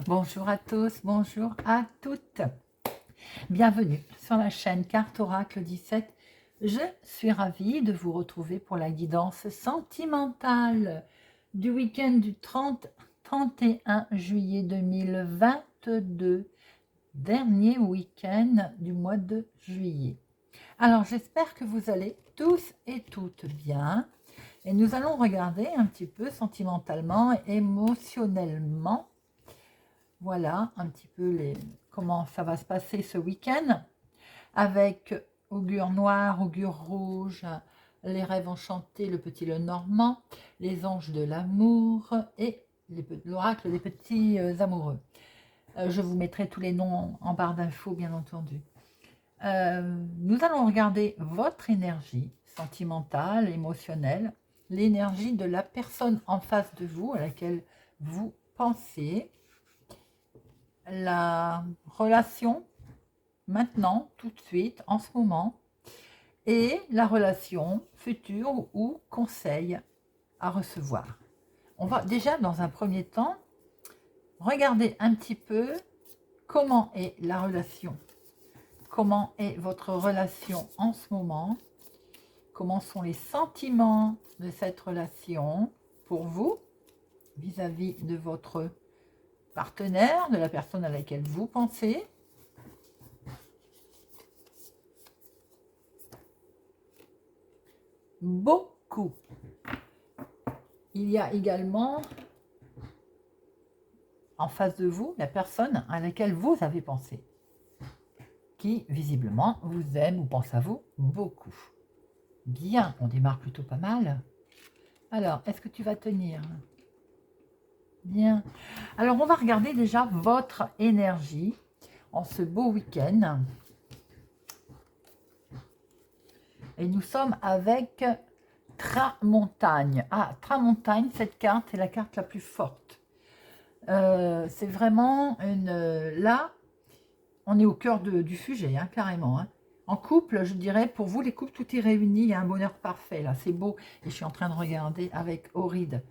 Bonjour à tous, bonjour à toutes. Bienvenue sur la chaîne Carte Oracle 17. Je suis ravie de vous retrouver pour la guidance sentimentale du week-end du 30-31 juillet 2022, dernier week-end du mois de juillet. Alors j'espère que vous allez tous et toutes bien. Et nous allons regarder un petit peu sentimentalement et émotionnellement. Voilà un petit peu comment ça va se passer ce week-end avec augure noir, augure rouge, les rêves enchantés, le petit Lenormand, les anges de l'amour et l'oracle des petits amoureux. Je vous mettrai tous les noms en barre d'infos, bien entendu. Nous allons regarder votre énergie sentimentale, émotionnelle, l'énergie de la personne en face de vous à laquelle vous pensez, la relation maintenant, tout de suite, en ce moment, et la relation future ou conseil à recevoir. On va déjà, dans un premier temps, regarder un petit peu comment est la relation, comment est votre relation en ce moment, comment sont les sentiments de cette relation pour vous, vis-à-vis de votre partenaire, de la personne à laquelle vous pensez. Beaucoup. Il y a également en face de vous la personne à laquelle vous avez pensé, qui visiblement vous aime ou pense à vous beaucoup. Bien, on démarre plutôt pas mal. Alors, est-ce que tu vas tenir? Bien. Alors, on va regarder déjà votre énergie en ce beau week-end. Et nous sommes avec Tramontagne. Ah, Tramontagne, cette carte est la carte la plus forte. C'est vraiment une... Là, on est au cœur du sujet, hein, carrément. Hein. En couple, je dirais, pour vous, les couples, tout est réuni. Il y a un bonheur parfait, là. C'est beau. Et je suis en train de regarder avec Auride.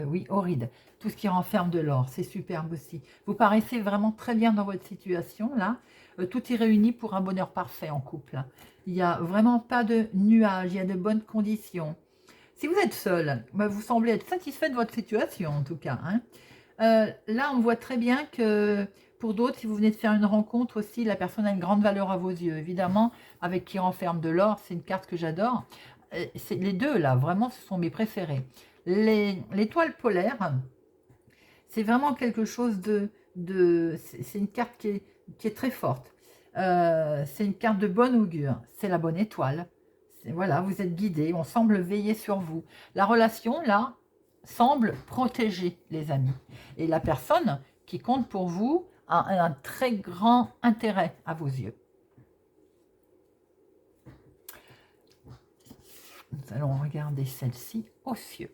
Oui, Auride. Tout ce qui renferme de l'or. C'est superbe aussi. Vous paraissez vraiment très bien dans votre situation, là. Tout est réuni pour un bonheur parfait en couple. Hein. Il n'y a vraiment pas de nuages. Il y a de bonnes conditions. Si vous êtes seul, bah, vous semblez être satisfait de votre situation, en tout cas. Hein. Là, on voit très bien que pour d'autres, si vous venez de faire une rencontre aussi, la personne a une grande valeur à vos yeux. Évidemment, avec qui renferme de l'or, c'est une carte que j'adore. C'est les deux, là, vraiment, ce sont mes préférés. L'étoile polaire, c'est vraiment quelque chose c'est une carte qui est très forte. C'est une carte de bonne augure. C'est la bonne étoile. Voilà, vous êtes guidé, on semble veiller sur vous. La relation, là, semble protéger les amis. Et la personne qui compte pour vous a un très grand intérêt à vos yeux. Nous allons regarder celle-ci aux cieux.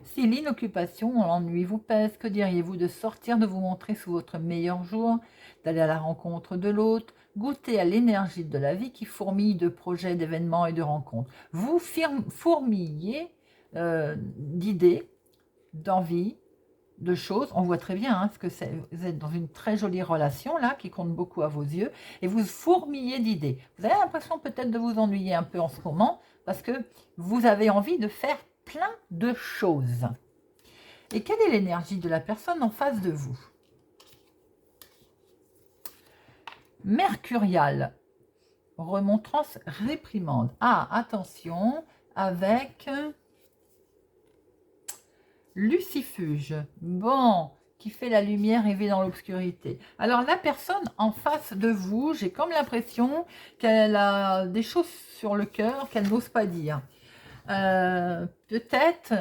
Si l'inoccupation ou l'ennui vous pèse, que diriez-vous de sortir, de vous montrer sous votre meilleur jour, d'aller à la rencontre de l'autre, goûter à l'énergie de la vie qui fourmille de projets, d'événements et de rencontres. Vous fourmillez d'idées, d'envies, de choses. On voit très bien ce que c'est. Vous êtes dans une très jolie relation là qui compte beaucoup à vos yeux et vous fourmillez d'idées. Vous avez l'impression peut-être de vous ennuyer un peu en ce moment parce que vous avez envie de faire plein de choses. Et quelle est l'énergie de la personne en face de vous? Mercurial, remontrance réprimande. Ah, attention, avec Lucifuge. Bon, qui fait la lumière rêver dans l'obscurité. Alors, la personne en face de vous, j'ai comme l'impression qu'elle a des choses sur le cœur qu'elle n'ose pas dire. Peut-être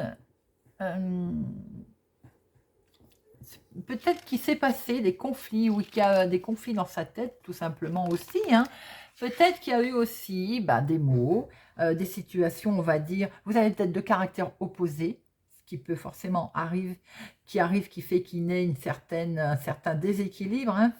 peut-être qu'il s'est passé des conflits ou qu'il y a des conflits dans sa tête, tout simplement aussi. Hein. Peut-être qu'il y a eu aussi des mots, des situations, on va dire, vous avez peut-être de caractères opposés, ce qui peut forcément arriver, qui fait qu'il naît un certain déséquilibre, hein,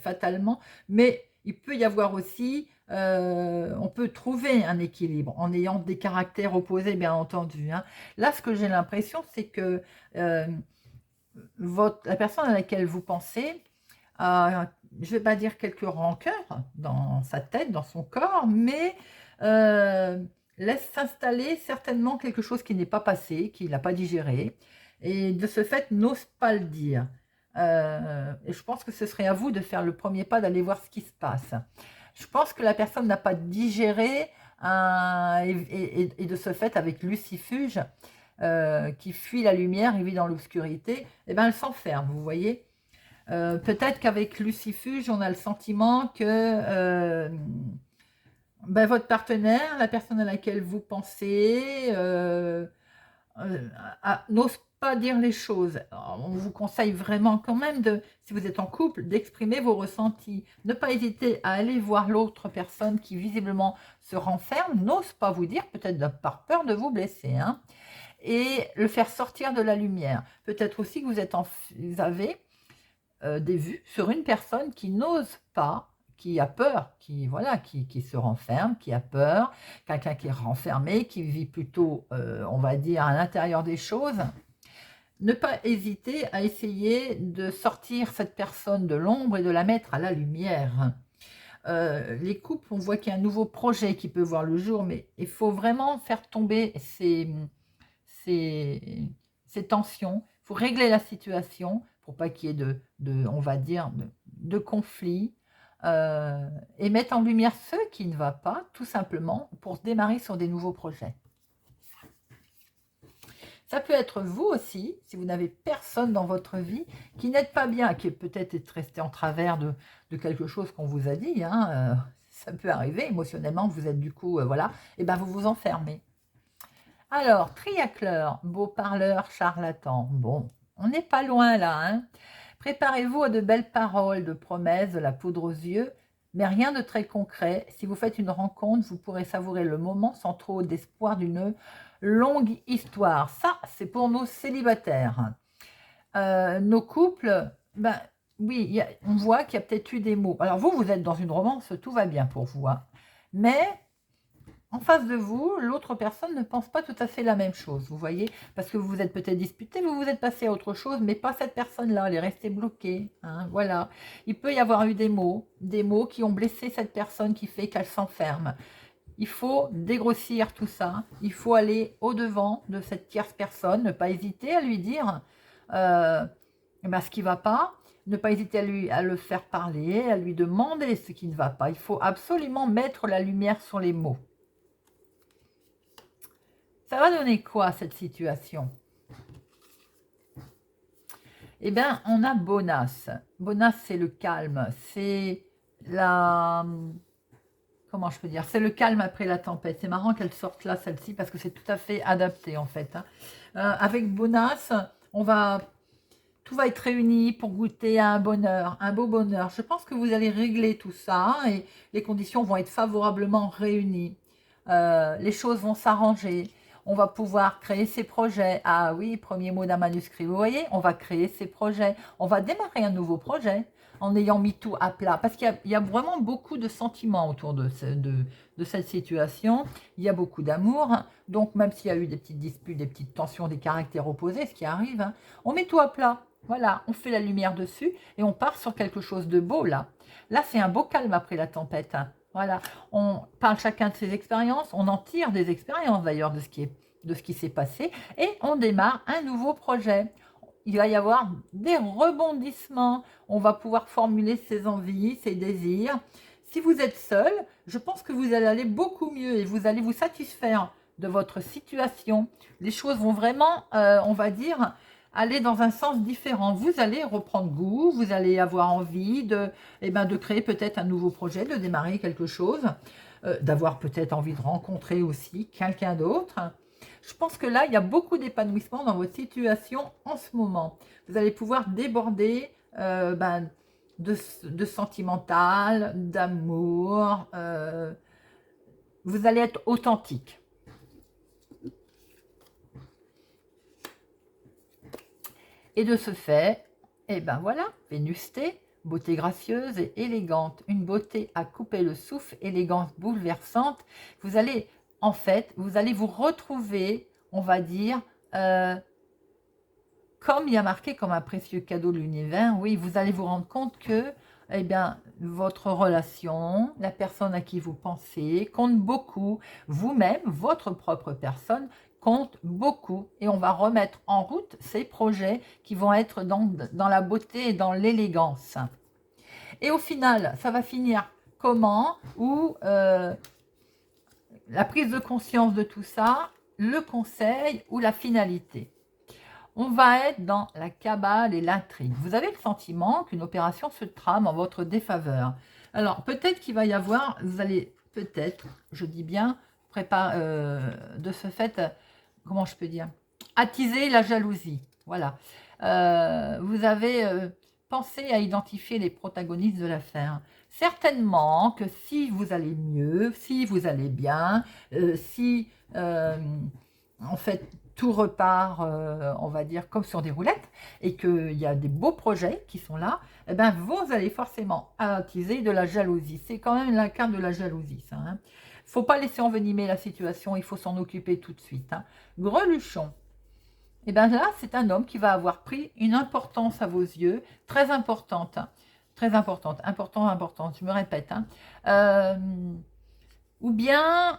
fatalement, mais il peut y avoir aussi, on peut trouver un équilibre en ayant des caractères opposés, bien entendu. Hein. Là, ce que j'ai l'impression, c'est que euh, la personne à laquelle vous pensez a, je ne vais pas dire quelques rancœurs dans sa tête, dans son corps, mais euh, laisse s'installer certainement quelque chose qui n'est pas passé, qu'il n'a pas digéré, et de ce fait n'ose pas le dire. Et je pense que ce serait à vous de faire le premier pas, d'aller voir ce qui se passe. Je pense que la personne n'a pas digéré, et de ce fait, avec Lucifuge, qui fuit la lumière et vit dans l'obscurité, eh ben, elle s'enferme, vous voyez. Peut-être qu'avec Lucifuge, on a le sentiment que votre partenaire, la personne à laquelle vous pensez, euh, n'ose pas dire les choses. Alors, on vous conseille vraiment quand même, si vous êtes en couple, d'exprimer vos ressentis. Ne pas hésiter à aller voir l'autre personne qui visiblement se renferme, n'ose pas vous dire, peut-être par peur de vous blesser, hein, et le faire sortir de la lumière. Peut-être aussi que vous avez des vues sur une personne qui n'ose pas, qui a peur, qui se renferme, qui a peur, quelqu'un qui est renfermé, qui vit plutôt, on va dire, à l'intérieur des choses. Ne pas hésiter à essayer de sortir cette personne de l'ombre et de la mettre à la lumière. Les couples, on voit qu'il y a un nouveau projet qui peut voir le jour, mais il faut vraiment faire tomber ces tensions. Il faut régler la situation pour pas qu'il y ait on va dire, de conflits, et mettre en lumière ce qui ne va pas, tout simplement, pour démarrer sur des nouveaux projets. Ça peut être vous aussi, si vous n'avez personne dans votre vie qui n'êtes pas bien, qui peut-être est resté en travers de quelque chose qu'on vous a dit, hein, ça peut arriver, émotionnellement, vous êtes du coup, voilà, et ben vous vous enfermez. Alors, triacleur, beau parleur, charlatan. Bon, on n'est pas loin là. Hein. Préparez-vous à de belles paroles, de promesses, de la poudre aux yeux, mais rien de très concret. Si vous faites une rencontre, vous pourrez savourer le moment sans trop d'espoir d'une longue histoire. Ça, c'est pour nos célibataires. Nos couples, oui, on voit qu'il y a peut-être eu des mots. Alors vous êtes dans une romance, tout va bien pour vous. Hein. Mais en face de vous, l'autre personne ne pense pas tout à fait la même chose, vous voyez, parce que vous vous êtes peut-être disputé, vous vous êtes passé à autre chose, mais pas cette personne-là, elle est restée bloquée, hein, voilà. Il peut y avoir eu des mots qui ont blessé cette personne qui fait qu'elle s'enferme. Il faut dégrossir tout ça, il faut aller au-devant de cette tierce personne, ne pas hésiter à lui dire ce qui ne va pas, ne pas hésiter à le faire parler, à lui demander ce qui ne va pas. Il faut absolument mettre la lumière sur les mots. Ça va donner quoi, cette situation? Eh bien, on a Bonas. Bonas, c'est le calme. C'est la... Comment je peux dire? C'est le calme après la tempête. C'est marrant qu'elle sorte là, celle-ci, parce que c'est tout à fait adapté, en fait. Hein. Avec Bonas, tout va être réuni pour goûter à un bonheur, un beau bonheur. Je pense que vous allez régler tout ça et les conditions vont être favorablement réunies. Les choses vont s'arranger. On va pouvoir créer ses projets. Ah oui, premier mot d'un manuscrit. Vous voyez, on va créer ses projets. On va démarrer un nouveau projet en ayant mis tout à plat. Parce qu'il y a vraiment beaucoup de sentiments autour de cette situation. Il y a beaucoup d'amour. Donc, même s'il y a eu des petites disputes, des petites tensions, des caractères opposés, ce qui arrive, hein, on met tout à plat. Voilà, on fait la lumière dessus et on part sur quelque chose de beau là. Là, c'est un beau calme après la tempête. Hein. Voilà, on parle chacun de ses expériences, on en tire des expériences d'ailleurs de ce qui s'est passé et on démarre un nouveau projet. Il va y avoir des rebondissements, on va pouvoir formuler ses envies, ses désirs. Si vous êtes seul, je pense que vous allez aller beaucoup mieux et vous allez vous satisfaire de votre situation. Les choses vont vraiment, on va dire, aller dans un sens différent. Vous allez reprendre goût, vous allez avoir envie de créer peut-être un nouveau projet, de démarrer quelque chose, d'avoir peut-être envie de rencontrer aussi quelqu'un d'autre. Je pense que là, il y a beaucoup d'épanouissement dans votre situation en ce moment. Vous allez pouvoir déborder de sentimental, d'amour. Vous allez être authentique. Et de ce fait, eh ben voilà, Vénus T, beauté gracieuse et élégante, une beauté à couper le souffle, élégance bouleversante. Vous allez, en fait, vous allez vous retrouver, on va dire, comme il y a marqué comme un précieux cadeau de l'univers, oui, vous allez vous rendre compte que, eh bien, votre relation, la personne à qui vous pensez, compte beaucoup. Vous-même, votre propre personne, compte beaucoup. Et on va remettre en route ces projets qui vont être dans la beauté et dans l'élégance. Et au final, ça va finir comment? Où la prise de conscience de tout ça, le conseil ou la finalité. On va être dans la cabale et l'intrigue. Vous avez le sentiment qu'une opération se trame en votre défaveur. Alors, peut-être qu'il va y avoir, vous allez peut-être, je dis bien, de ce fait, comment je peux dire, attiser la jalousie. Voilà. Vous avez pensé à identifier les protagonistes de l'affaire. Certainement que si vous allez mieux, si vous allez bien, si en fait tout repart, on va dire, comme sur des roulettes, et qu'il y a des beaux projets qui sont là, eh ben, vous allez forcément attiser de la jalousie. C'est quand même la carte de la jalousie, ça. Hein. Faut pas laisser envenimer la situation, il faut s'en occuper tout de suite. Hein. Greluchon. Et bien là, c'est un homme qui va avoir pris une importance à vos yeux, très importante. Hein. Très importante, importante, je me répète. Hein. Ou bien...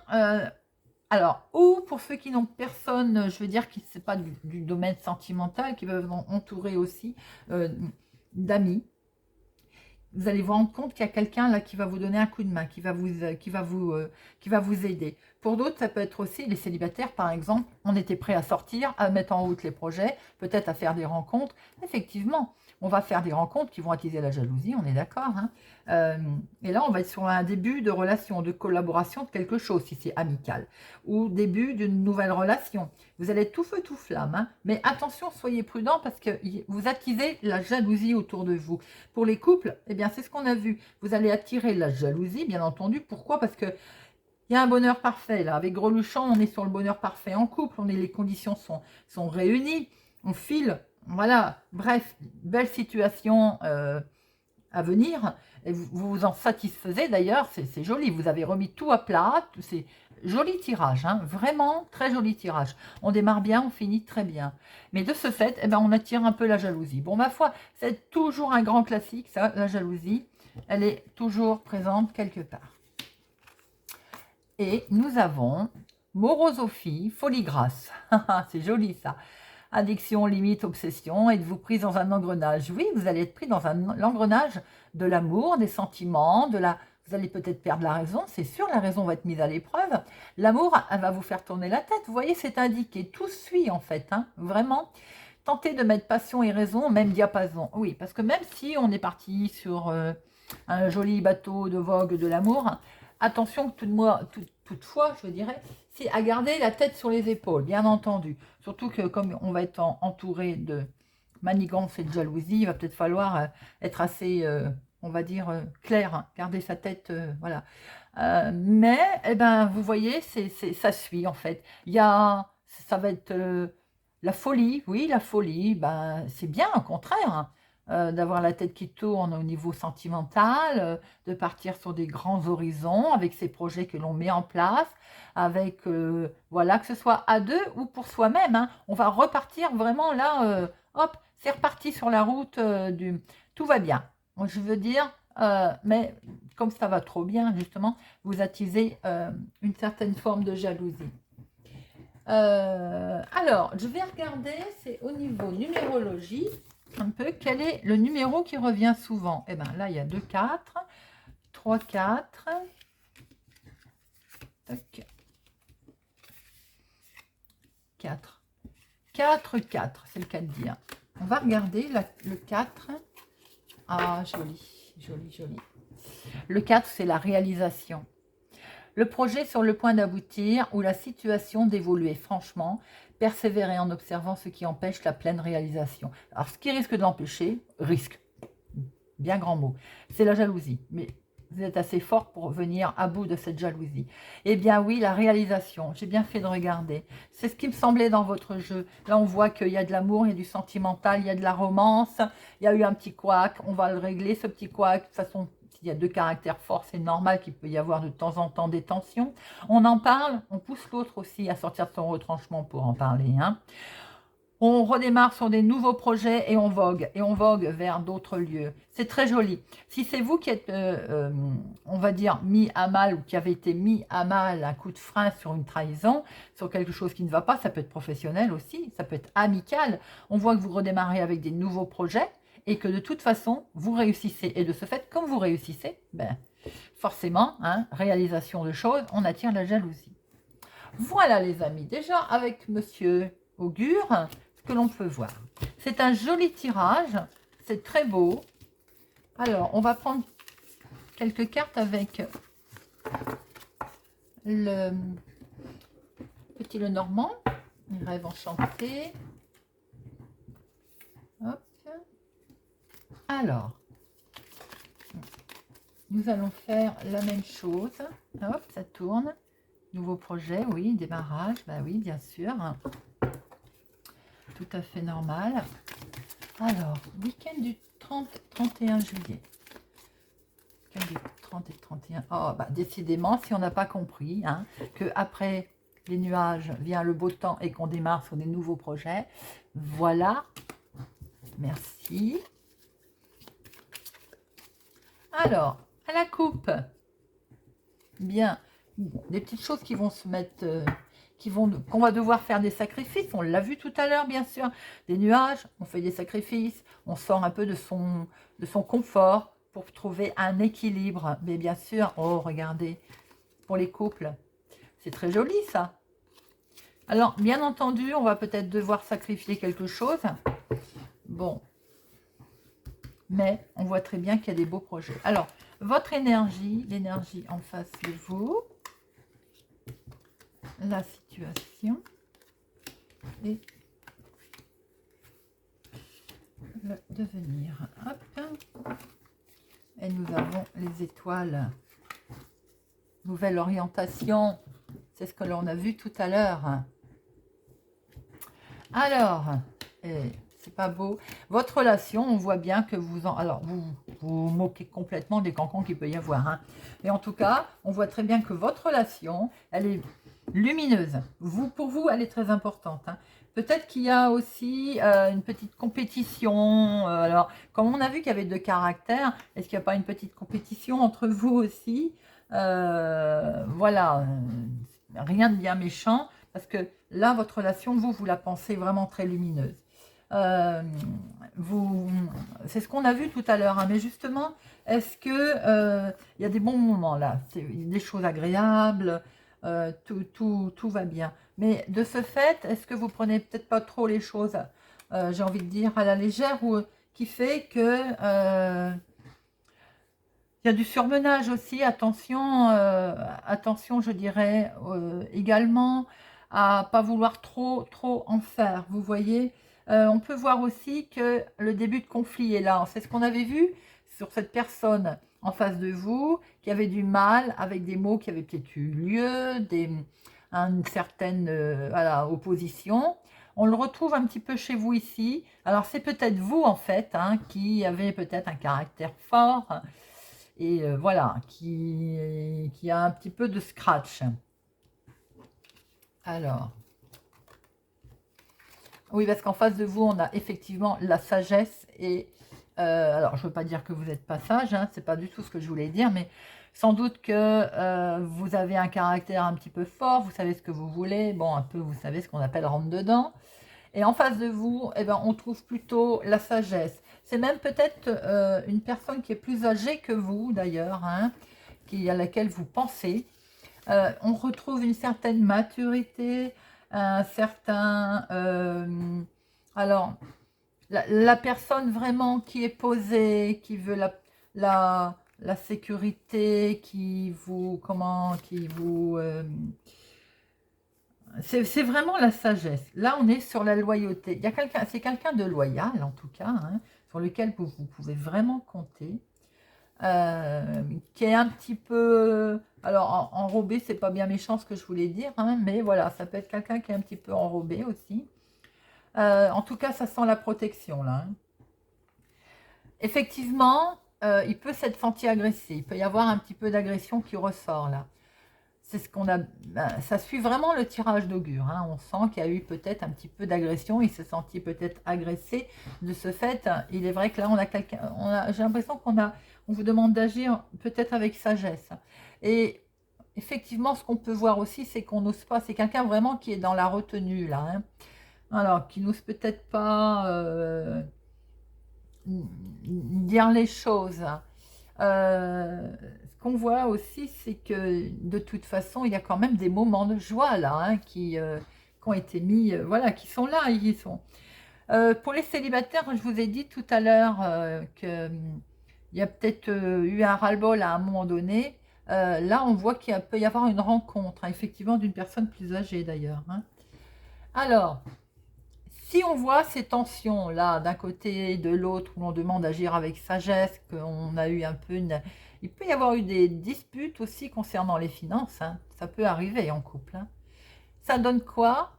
alors, ou pour ceux qui n'ont personne, je veux dire qui c'est pas du domaine sentimental, qui peuvent entourer aussi d'amis, vous allez vous rendre compte qu'il y a quelqu'un là qui va vous donner un coup de main, qui va vous aider. Pour d'autres, ça peut être aussi les célibataires, par exemple. On était prêt à sortir, à mettre en route les projets, peut-être à faire des rencontres. Effectivement, on va faire des rencontres qui vont attiser la jalousie, on est d'accord. Hein. Et là, on va être sur un début de relation, de collaboration de quelque chose, si c'est amical, ou début d'une nouvelle relation. Vous allez être tout feu, tout flamme. Hein. Mais attention, soyez prudents parce que vous attisez la jalousie autour de vous. Pour les couples, eh bien, c'est ce qu'on a vu. Vous allez attirer la jalousie, bien entendu. Pourquoi? Parce que il y a un bonheur parfait. Là. Avec Greluchon, on est sur le bonheur parfait en couple. Les conditions sont réunies. On file. Voilà. Bref, belle situation à venir. Et vous vous en satisfaisez d'ailleurs. C'est joli. Vous avez remis tout à plat. C'est joli tirage. Hein. Vraiment très joli tirage. On démarre bien, on finit très bien. Mais de ce fait, eh ben, on attire un peu la jalousie. Bon, ma foi, c'est toujours un grand classique, ça, la jalousie. Elle est toujours présente quelque part. Et nous avons morosophie, folie grasse. C'est joli ça. Addiction, limite, obsession, êtes-vous pris dans un engrenage? Oui, vous allez être pris dans l'engrenage de l'amour, des sentiments, vous allez peut-être perdre la raison, c'est sûr, la raison va être mise à l'épreuve. L'amour, elle va vous faire tourner la tête. Vous voyez, c'est indiqué. Tout suit en fait, hein, vraiment. Tentez de mettre passion et raison au même diapason. Oui, parce que même si on est parti sur un joli bateau de vogue de l'amour, attention, toutefois, je dirais, c'est à garder la tête sur les épaules, bien entendu. Surtout que comme on va être entouré de manigance et de jalousie, il va peut-être falloir être assez, on va dire, clair, hein, garder sa tête, voilà. Mais, eh ben, vous voyez, ça suit en fait. Ça va être la folie, oui, la folie, ben, c'est bien, au contraire. Hein. D'avoir la tête qui tourne au niveau sentimental, de partir sur des grands horizons avec ces projets que l'on met en place, avec, voilà, que ce soit à deux ou pour soi-même. Hein. On va repartir vraiment là, hop, c'est reparti sur la route tout va bien. Je veux dire, mais comme ça va trop bien, justement, vous attisez une certaine forme de jalousie. Alors, je vais regarder, c'est au niveau numérologie, un peu, quel est le numéro qui revient souvent. Eh bien, là, il y a 2, 4, 3, 4, tac, 4, 4, 4, c'est le cas de dire. On va regarder le 4. Ah, joli, joli, joli. Le 4, c'est la réalisation. Le projet sur le point d'aboutir ou la situation d'évoluer franchement, persévérer en observant ce qui empêche la pleine réalisation. Alors, ce qui risque de l'empêcher, risque, bien grand mot, c'est la jalousie. Mais vous êtes assez fort pour venir à bout de cette jalousie. Eh bien oui, la réalisation, j'ai bien fait de regarder. C'est ce qui me semblait dans votre jeu. Là, on voit qu'il y a de l'amour, il y a du sentimental, il y a de la romance. Il y a eu un petit couac, on va le régler, ce petit couac. De toute façon, s'il y a deux caractères forts, c'est normal qu'il peut y avoir de temps en temps des tensions. On en parle, on pousse l'autre aussi à sortir de son retranchement pour en parler, hein. On redémarre sur des nouveaux projets et on vogue vers d'autres lieux. C'est très joli. Si c'est vous qui êtes, on va dire, mis à mal ou qui avez été mis à mal, un coup de frein sur une trahison, sur quelque chose qui ne va pas, ça peut être professionnel aussi, ça peut être amical. On voit que vous redémarrez avec des nouveaux projets et que de toute façon, vous réussissez. Et de ce fait, comme vous réussissez, ben, forcément, hein, réalisation de choses, on attire la jalousie. Voilà les amis, déjà avec Monsieur Augure, que l'on peut voir. C'est un joli tirage, c'est très beau. Alors, on va prendre quelques cartes avec le petit Lenormand, un rêve enchanté. Hop. Alors, nous allons faire la même chose. Hop, ça tourne. Nouveau projet, oui, démarrage, bah oui, bien sûr. Tout à fait normal. Alors, week-end du 30-31 juillet. Week-end du 30 et 31. Oh, bah, décidément, si on n'a pas compris, hein, qu'après les nuages vient le beau temps et qu'on démarre sur des nouveaux projets. Voilà. Merci. Alors, à la coupe. Bien. Des petites choses qui vont se mettre... qu'on va devoir faire des sacrifices, on l'a vu tout à l'heure bien sûr, des nuages, on fait des sacrifices, on sort un peu de son confort pour trouver un équilibre, mais bien sûr, oh regardez, pour les couples, c'est très joli ça. Alors bien entendu, on va peut-être devoir sacrifier quelque chose, bon, mais on voit très bien qu'il y a des beaux projets. Alors, votre énergie, l'énergie en face de vous, la situation et le devenir. Hop. Et nous avons les étoiles. Nouvelle orientation. C'est ce que l'on a vu tout à l'heure. Alors, c'est pas beau. Votre relation, on voit bien que vous moquez complètement des cancans qu'il peut y avoir. Hein. Et en tout cas, on voit très bien que votre relation, elle est lumineuse. Pour vous, elle est très importante. Hein. Peut-être qu'il y a aussi une petite compétition. Alors, comme on a vu qu'il y avait deux caractères, est-ce qu'il n'y a pas une petite compétition entre vous aussi? Voilà, rien de bien méchant, parce que là, votre relation, vous la pensez vraiment très lumineuse. C'est ce qu'on a vu tout à l'heure, hein, mais justement, est-ce que il y a des bons moments là, des choses agréables, tout va bien. Mais de ce fait, est-ce que vous prenez peut-être pas trop les choses, j'ai envie de dire, à la légère, ou qui fait que il y a du surmenage aussi, attention, attention, je dirais également à pas vouloir trop en faire, vous voyez. On peut voir aussi que le début de conflit est là. C'est ce qu'on avait vu sur cette personne en face de vous, qui avait du mal avec des mots qui avaient peut-être eu lieu, une certaine voilà, opposition. On le retrouve un petit peu chez vous ici. Alors c'est peut-être vous en fait, hein, qui avez peut-être un caractère fort, et voilà, qui a un petit peu de scratch. Alors, oui, parce qu'en face de vous, on a effectivement la sagesse, et alors, je ne veux pas dire que vous n'êtes pas sage, hein, c'est pas du tout ce que je voulais dire, mais sans doute que vous avez un caractère un petit peu fort, vous savez ce que vous voulez, bon, un peu, vous savez ce qu'on appelle rentre dedans, et en face de vous, eh ben, on trouve plutôt la sagesse. C'est même peut-être une personne qui est plus âgée que vous, d'ailleurs, hein, à laquelle vous pensez. On retrouve une certaine maturité, un certain... alors, la personne vraiment qui est posée, qui veut la sécurité qui vous, c'est vraiment la sagesse. Là, on est sur la loyauté. Il y a quelqu'un, c'est quelqu'un de loyal en tout cas, hein, sur lequel vous pouvez vraiment compter, qui est un petit peu, alors enrobé, c'est pas bien méchant ce que je voulais dire, hein, mais voilà, ça peut être quelqu'un qui est un petit peu enrobé aussi. En tout cas, ça sent la protection là, hein. Effectivement, il peut s'être senti agressé. Il peut y avoir un petit peu d'agression qui ressort là. C'est ce qu'on a. Ça suit vraiment le tirage d'augure, hein. On sent qu'il y a eu peut-être un petit peu d'agression. Il s'est senti peut-être agressé. De ce fait, il est vrai que là, on a quelqu'un. J'ai l'impression on vous demande d'agir peut-être avec sagesse. Et effectivement, ce qu'on peut voir aussi, c'est qu'on n'ose pas. C'est quelqu'un vraiment qui est dans la retenue là, hein. Alors, qui n'ose peut-être pas dire les choses. Ce qu'on voit aussi, c'est que de toute façon, il y a quand même des moments de joie là, hein, qui ont été mis, voilà, qui sont là, ils y sont. Pour les célibataires, je vous ai dit tout à l'heure qu'il y a peut-être eu un ras-le-bol à un moment donné. Là, on voit qu'il peut y avoir une rencontre, hein, effectivement, d'une personne plus âgée d'ailleurs, hein. Alors, si on voit ces tensions-là, d'un côté et de l'autre, où on demande d'agir avec sagesse, qu'on a eu un peu une... Il peut y avoir eu des disputes aussi concernant les finances, hein. Ça peut arriver en couple, hein. Ça donne quoi?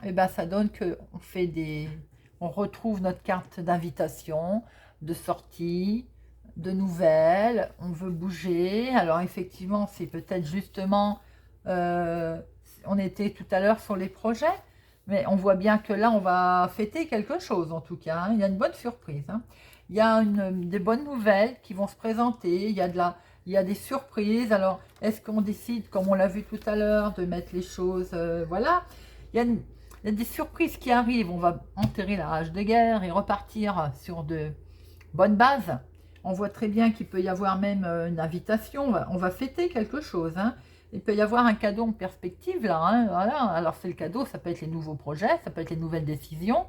Eh bien, ça donne qu'on fait des... On retrouve notre carte d'invitation, de sortie, de nouvelles, on veut bouger. Alors effectivement, c'est peut-être justement... on était tout à l'heure sur les projets, mais on voit bien que là, on va fêter quelque chose en tout cas, hein. Il y a une bonne surprise, hein. Il y a des bonnes nouvelles qui vont se présenter. Il y a des surprises. Alors, est-ce qu'on décide, comme on l'a vu tout à l'heure, de mettre les choses... voilà. Il y a des surprises qui arrivent. On va enterrer la rage de guerre et repartir sur de bonnes bases. On voit très bien qu'il peut y avoir même une invitation. On va fêter quelque chose, hein. Il peut y avoir un cadeau en perspective là, hein, voilà. Alors c'est le cadeau, ça peut être les nouveaux projets, ça peut être les nouvelles décisions.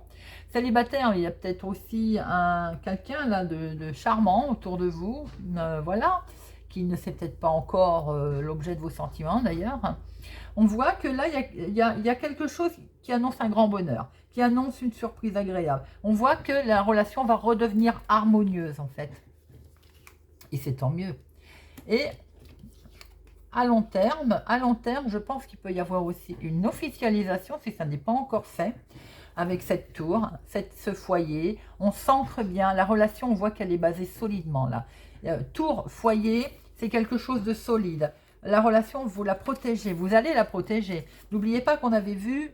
Célibataire, il y a peut-être aussi quelqu'un là de charmant autour de vous, voilà, qui ne sait peut-être pas encore l'objet de vos sentiments d'ailleurs. On voit que là, il y a quelque chose qui annonce un grand bonheur, qui annonce une surprise agréable. On voit que la relation va redevenir harmonieuse en fait. Et c'est tant mieux. Et à long terme, je pense qu'il peut y avoir aussi une officialisation, si ça n'est pas encore fait, avec cette tour, ce foyer. On s'ancre bien, la relation, on voit qu'elle est basée solidement là. Tour, foyer, c'est quelque chose de solide. La relation, vous la protégez, vous allez la protéger. N'oubliez pas qu'on avait vu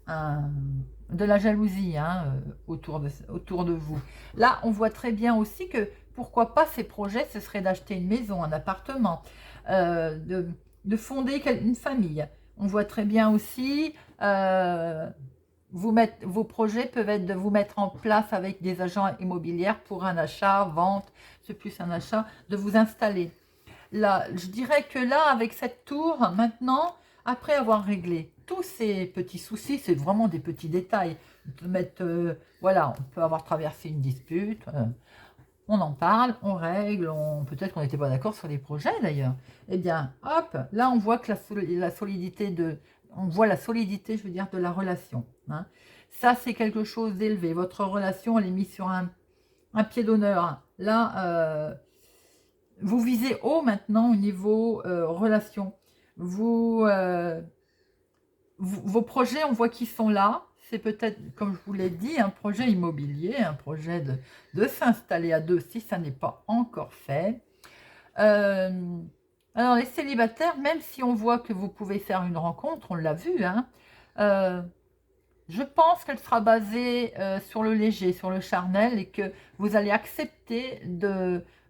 de la jalousie, hein, autour de vous. Là, on voit très bien aussi que pourquoi pas ces projets, ce serait d'acheter une maison, un appartement, de fonder une famille. On voit très bien aussi, vos projets peuvent être de vous mettre en place avec des agents immobiliers pour un achat, vente, c'est plus un achat, de vous installer. Là, je dirais que là, avec cette tour, maintenant, après avoir réglé tous ces petits soucis, c'est vraiment des petits détails. Voilà, on peut avoir traversé une dispute, on en parle, on règle, peut-être qu'on n'était pas d'accord sur les projets d'ailleurs. Eh bien, hop, là on voit que la solidité on voit la solidité, je veux dire, de la relation, hein. Ça, c'est quelque chose d'élevé. Votre relation, elle est mise sur un pied d'honneur. Là, vous visez haut maintenant au niveau relation. Vos projets, on voit qu'ils sont là. C'est peut-être, comme je vous l'ai dit, un projet immobilier, un projet de s'installer à deux si ça n'est pas encore fait. Alors, les célibataires, même si on voit que vous pouvez faire une rencontre, on l'a vu, hein, je pense qu'elle sera basée sur le léger, sur le charnel, et que vous allez accepter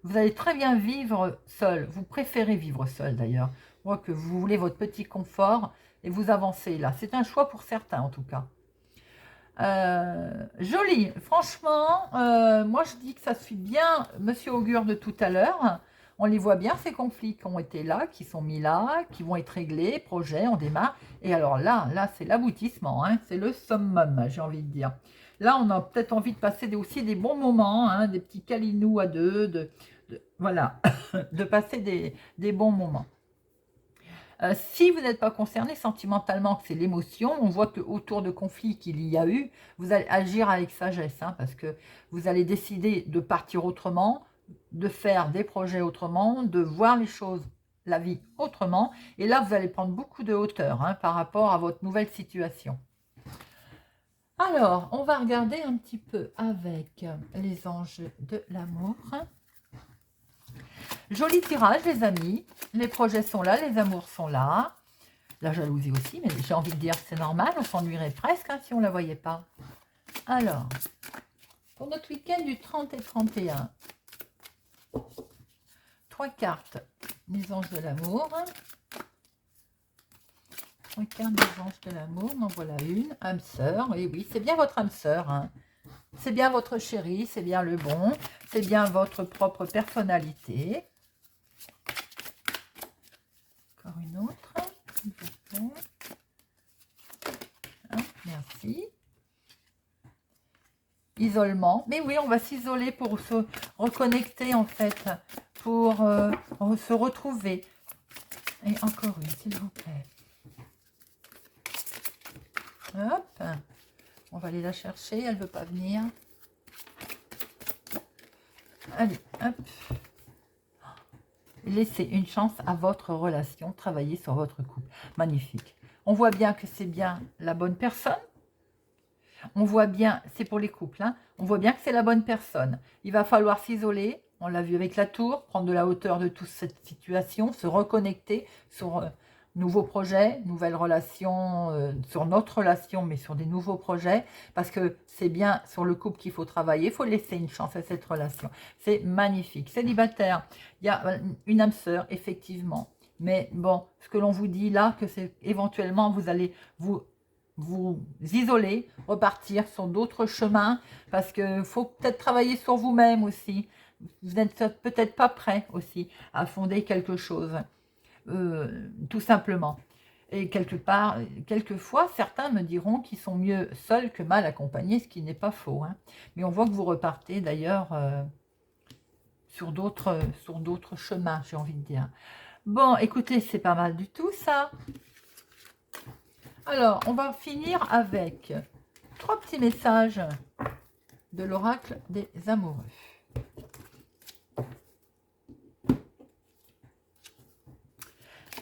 vous allez très bien vivre seul. Vous préférez vivre seul d'ailleurs. Je vois que vous voulez votre petit confort et vous avancez là. C'est un choix pour certains en tout cas. Joli. Franchement, moi je dis que ça suit bien Monsieur Augure de tout à l'heure. On les voit bien, ces conflits qui ont été là, qui sont mis là, qui vont être réglés, projet, on démarre. Et alors là c'est l'aboutissement, hein, c'est le summum, j'ai envie de dire. Là, on a peut-être envie de passer aussi des bons moments, hein, des petits câlinous à deux, voilà, de passer des bons moments. Si vous n'êtes pas concerné sentimentalement, que c'est l'émotion, on voit qu'autour de conflits qu'il y a eu, vous allez agir avec sagesse, hein, parce que vous allez décider de partir autrement, de faire des projets autrement, de voir les choses, la vie autrement. Et là, vous allez prendre beaucoup de hauteur, hein, par rapport à votre nouvelle situation. Alors, on va regarder un petit peu avec les anges de l'amour. Joli tirage, les amis. Les projets sont là, les amours sont là. La jalousie aussi, mais j'ai envie de dire c'est normal, on s'ennuierait presque, hein, si on ne la voyait pas. Alors, pour notre week-end du 30 et 31, 3 cartes, les anges de l'amour. 3 cartes des anges de l'amour, en voilà une, âme sœur. Et oui, c'est bien votre âme sœur, hein. C'est bien votre chéri, c'est bien le bon, c'est bien votre propre personnalité. Encore une autre, s'il vous plaît. Hein, merci. Isolement. Mais oui, on va s'isoler pour se reconnecter, en fait, pour se retrouver. Et encore une, s'il vous plaît. Hop. On va aller la chercher, elle ne veut pas venir. Allez, hop. Laissez une chance à votre relation, travaillez sur votre couple. Magnifique. On voit bien que c'est bien la bonne personne. On voit bien, c'est pour les couples, hein, on voit bien que c'est la bonne personne. Il va falloir s'isoler, on l'a vu avec la tour, prendre de la hauteur de toute cette situation, se reconnecter sur nouveaux projets, nouvelles relations, sur notre relation, mais sur des nouveaux projets, parce que c'est bien sur le couple qu'il faut travailler, il faut laisser une chance à cette relation. C'est magnifique. Célibataire, il y a une âme sœur, effectivement. Mais bon, ce que l'on vous dit là, que c'est éventuellement, vous allez vous isoler, repartir sur d'autres chemins, parce qu'il faut peut-être travailler sur vous-même aussi. Vous n'êtes peut-être pas prêt aussi à fonder quelque chose, tout simplement. Et quelque part, quelquefois, certains me diront qu'ils sont mieux seuls que mal accompagnés, ce qui n'est pas faux, hein. Mais on voit que vous repartez d'ailleurs sur d'autres chemins, j'ai envie de dire. Bon, écoutez, c'est pas mal du tout ça. Alors, on va finir avec 3 petits messages de l'oracle des amoureux.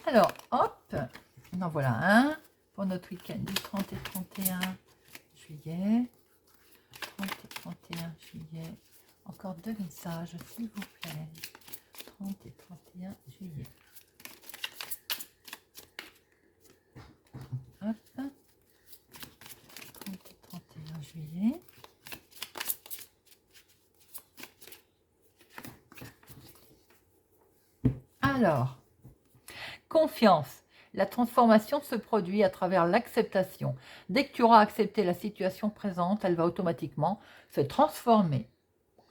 Alors, hop, en voilà un pour notre week-end du 30 et 31 juillet. 30 et 31 juillet. Encore 2 messages, s'il vous plaît. 30 et 31 juillet. Hop. 30 et 31 juillet. Alors, confiance. La transformation se produit à travers l'acceptation. Dès que tu auras accepté la situation présente, elle va automatiquement se transformer.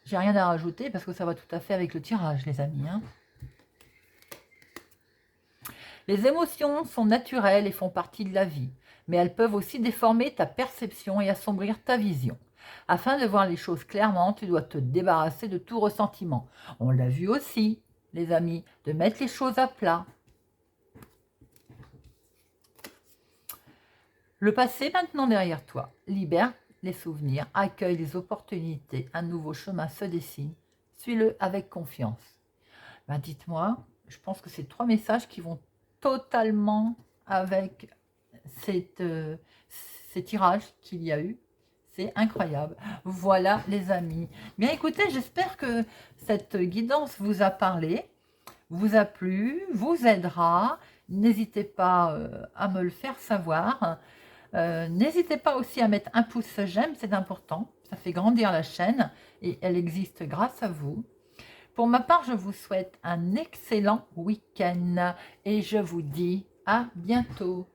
J'ai rien à rajouter parce que ça va tout à fait avec le tirage, les amis, hein. Les émotions sont naturelles et font partie de la vie, mais elles peuvent aussi déformer ta perception et assombrir ta vision. Afin de voir les choses clairement, tu dois te débarrasser de tout ressentiment. On l'a vu aussi, les amis, de mettre les choses à plat. Le passé maintenant derrière toi. Libère les souvenirs, accueille les opportunités. Un nouveau chemin se dessine. Suis-le avec confiance. Ben dites-moi, je pense que c'est 3 messages qui vont totalement avec ces tirages qu'il y a eu. C'est incroyable. Voilà les amis. Bien écoutez, j'espère que cette guidance vous a parlé, vous a plu, vous aidera. N'hésitez pas à me le faire savoir. N'hésitez pas aussi à mettre un pouce j'aime, c'est important. Ça fait grandir la chaîne et elle existe grâce à vous. Pour ma part, je vous souhaite un excellent week-end et je vous dis à bientôt.